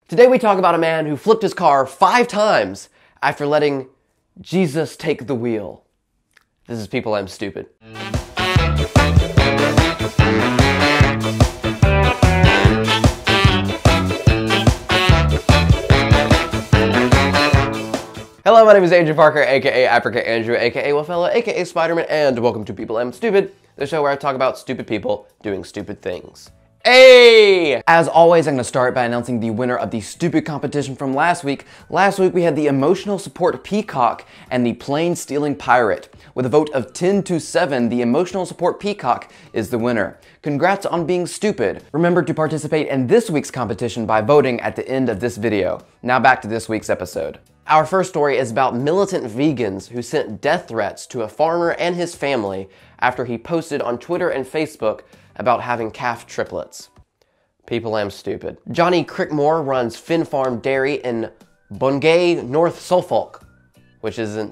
Today we talk about a man who flipped his car 5 times after letting Jesus take the wheel. This is People I'm Stupid. Hello, my name is Andrew Parker, aka Africa Andrew, aka Wafellow, aka Spider-Man, and welcome to People I'm Stupid, the show where I talk about stupid people doing stupid things. Hey! As always, I'm going to start by announcing the winner of the stupid competition from last week. Last week we had the emotional support peacock and the plane stealing pirate. With a vote of 10-7, the emotional support peacock is the winner. Congrats on being stupid. Remember to participate in this week's competition by voting at the end of this video. Now back to this week's episode. Our first story is about militant vegans who sent death threats to a farmer and his family after he posted on Twitter and Facebook about having calf triplets. People am stupid. Johnny Crickmore runs Finn Farm Dairy in Bungay, North Suffolk, which is in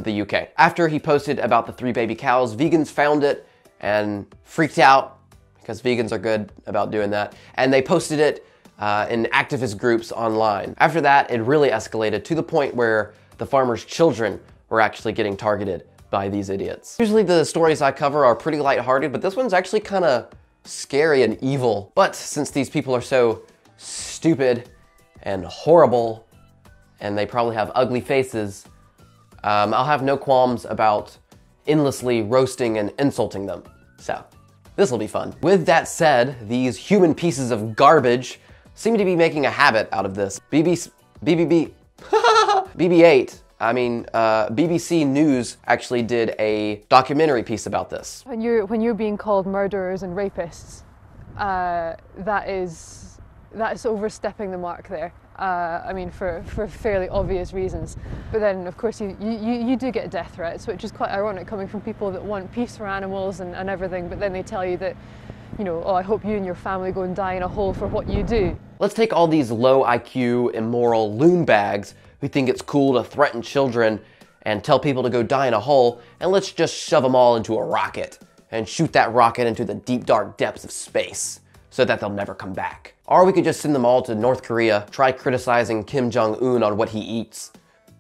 the UK. After he posted about the 3 baby cows, vegans found it and freaked out, because vegans are good about doing that, and they posted it in activist groups online. After that, it really escalated to the point where the farmer's children were actually getting targeted by these idiots. Usually the stories I cover are pretty lighthearted, but this one's actually kind of scary and evil. But since these people are so stupid and horrible, and they probably have ugly faces, I'll have no qualms about endlessly roasting and insulting them. So, this will be fun. With that said, these human pieces of garbage seem to be making a habit out of this. BBC News actually did a documentary piece about this. When you're being called murderers and rapists, that is overstepping the mark there. I mean, for fairly obvious reasons. But then, of course, you do get death threats, which is quite ironic coming from people that want peace for animals and everything, but then they tell you that, you know, oh, I hope you and your family go and die in a hole for what you do. Let's take all these low IQ, immoral loon bags who think it's cool to threaten children and tell people to go die in a hole, and let's just shove them all into a rocket and shoot that rocket into the deep dark depths of space so that they'll never come back. Or we could just send them all to North Korea, try criticizing Kim Jong-un on what he eats.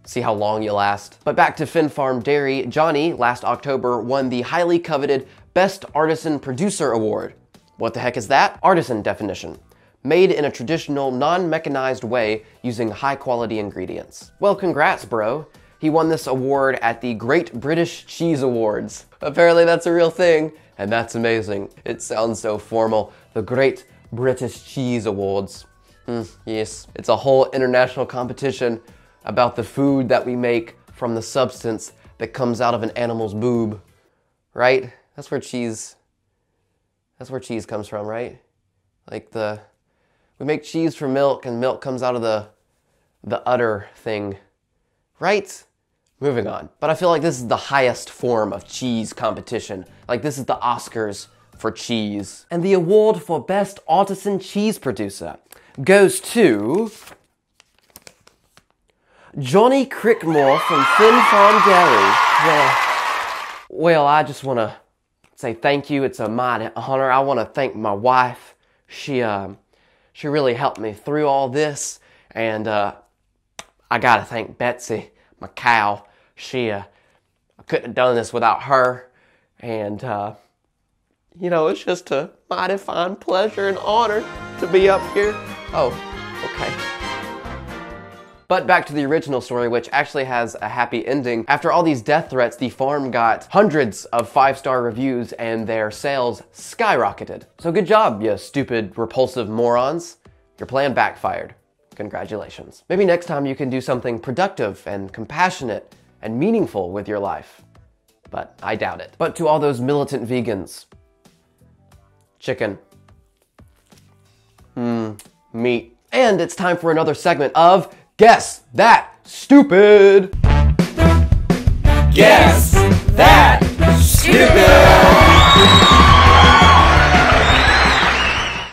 See how long you last. But back to Finn Farm Dairy, Johnny last October won the highly coveted Best Artisan Producer Award. What the heck is that? Artisan definition. Made in a traditional, non-mechanized way using high-quality ingredients. Well, congrats, bro. He won this award at the Great British Cheese Awards. Apparently that's a real thing, and that's amazing. It sounds so formal. The Great British Cheese Awards. Yes, it's a whole international competition about the food that we make from the substance that comes out of an animal's boob. Right? That's where cheese comes from, right? Like we make cheese from milk, and milk comes out of the udder thing, right? Moving on. But I feel like this is the highest form of cheese competition. Like, this is the Oscars for cheese. And the award for Best Artisan Cheese Producer goes to Johnny Crickmore from Finn Farm Dairy. Well, I just want to say thank you. It's a mighty honor. I want to thank my wife. She really helped me through all this, and I gotta thank Betsy, my cow. I couldn't have done this without her, and you know, it's just a mighty fine pleasure and honor to be up here. Oh, okay. But back to the original story, which actually has a happy ending. After all these death threats, the farm got hundreds of 5-star reviews and their sales skyrocketed. So good job, you stupid, repulsive morons. Your plan backfired. Congratulations. Maybe next time you can do something productive and compassionate and meaningful with your life. But I doubt it. But to all those militant vegans, chicken, meat. And it's time for another segment of Guess That Stupid! Guess That Stupid!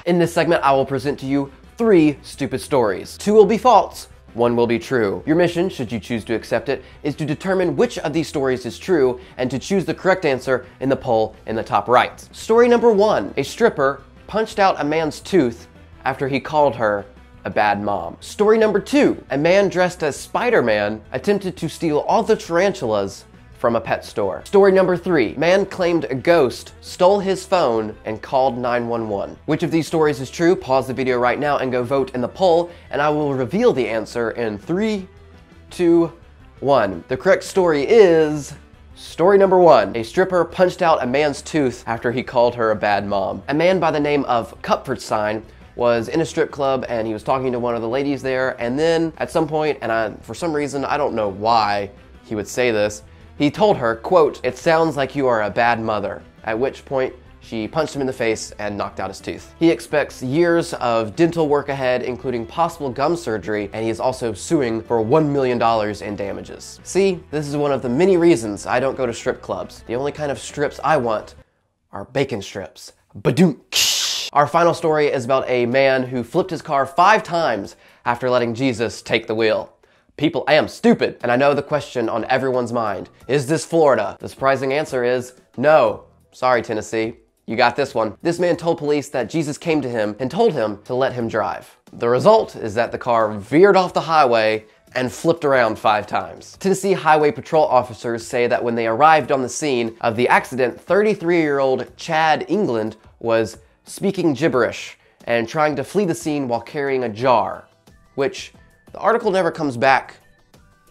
In this segment, I will present to you 3 stupid stories. 2 will be false, 1 will be true. Your mission, should you choose to accept it, is to determine which of these stories is true and to choose the correct answer in the poll in the top right. Story number 1. A stripper punched out a man's tooth after he called her a bad mom. Story number 2, a man dressed as Spider-Man attempted to steal all the tarantulas from a pet store. Story number 3, man claimed a ghost, stole his phone, and called 911. Which of these stories is true? Pause the video right now and go vote in the poll, and I will reveal the answer in 3, 2, 1. The correct story is story number 1. A stripper punched out a man's tooth after he called her a bad mom. A man by the name of Kjpargeter was in a strip club and he was talking to one of the ladies there, and then at some point, and for some reason, I don't know why he would say this, he told her, quote, "It sounds like you are a bad mother," at which point she punched him in the face and knocked out his tooth. He expects years of dental work ahead, including possible gum surgery, and he is also suing for $1 million in damages. See, this is one of the many reasons I don't go to strip clubs. The only kind of strips I want are bacon strips. Badoom. Our final story is about a man who flipped his car 5 times after letting Jesus take the wheel. People, I am stupid, and I know the question on everyone's mind. Is this Florida? The surprising answer is no. Sorry, Tennessee. You got this one. This man told police that Jesus came to him and told him to let him drive. The result is that the car veered off the highway and flipped around 5 times. Tennessee Highway Patrol officers say that when they arrived on the scene of the accident, 33-year-old Chad England was speaking gibberish and trying to flee the scene while carrying a jar, which the article never comes back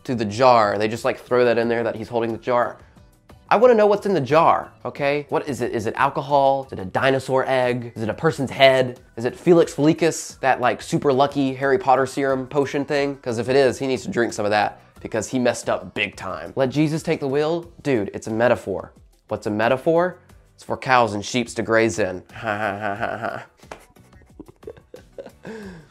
to the jar. They just like throw that in there that he's holding the jar. I want to know what's in the jar, okay? What is it? Is it alcohol? Is it a dinosaur egg? Is it a person's head? Is it Felix Felicis, that like super lucky Harry Potter serum potion thing? Because if it is, he needs to drink some of that because he messed up big time. Let Jesus take the wheel? Dude, it's a metaphor. What's a metaphor? It's for cows and sheep to graze in. Ha ha ha ha ha.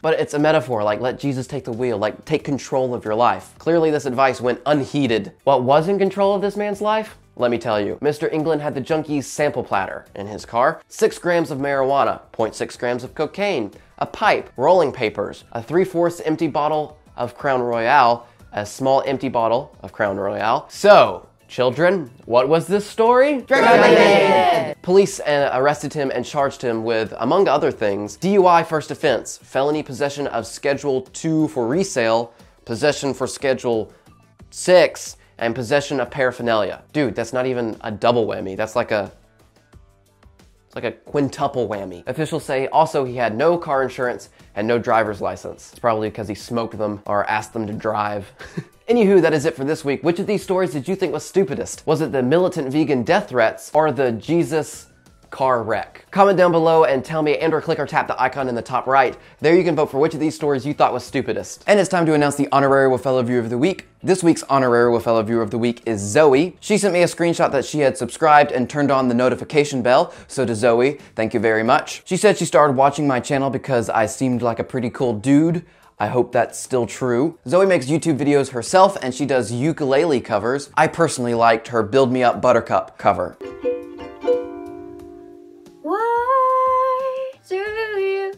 But it's a metaphor, like let Jesus take the wheel, like take control of your life. Clearly this advice went unheeded. What was in control of this man's life? Let me tell you. Mr. England had the junkie's sample platter in his car, 6 grams of marijuana, 0.6 grams of cocaine, a pipe, rolling papers, a 3/4 empty bottle of Crown Royale, a small empty bottle of Crown Royale. So, children, what was this story? Police arrested him and charged him with, among other things, DUI first offense, felony possession of Schedule 2 for resale, possession for Schedule 6, and possession of paraphernalia. Dude, that's not even a double whammy. That's like a quintuple whammy. Officials say also he had no car insurance and no driver's license. It's probably because he smoked them or asked them to drive. Anywho, that is it for this week. Which of these stories did you think was stupidest? Was it the militant vegan death threats or the Jesus car wreck? Comment down below and tell me, and or click or tap the icon in the top right. There you can vote for which of these stories you thought was stupidest. And it's time to announce the honorary Wafellow viewer of the week. This week's honorary Wafellow viewer of the week is Zoe. She sent me a screenshot that she had subscribed and turned on the notification bell. So to Zoe, thank you very much. She said she started watching my channel because I seemed like a pretty cool dude. I hope that's still true. Zoe makes YouTube videos herself and she does ukulele covers. I personally liked her Build Me Up Buttercup cover. Why do you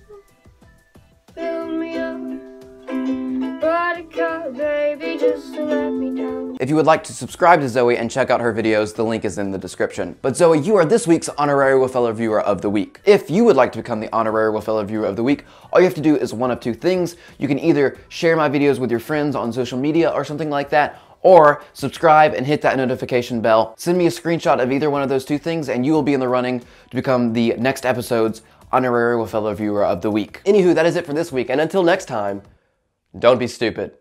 build me up, buttercup, baby, just to let me down? If you would like to subscribe to Zoe and check out her videos, the link is in the description. But Zoe, you are this week's honorary Wafellow viewer of the week. If you would like to become the honorary Wafellow viewer of the week, all you have to do is one of 2 things. You can either share my videos with your friends on social media or something like that, or subscribe and hit that notification bell. Send me a screenshot of either one of those 2 things and you will be in the running to become the next episode's honorary Wafellow viewer of the week. Anywho, that is it for this week, and until next time, don't be stupid.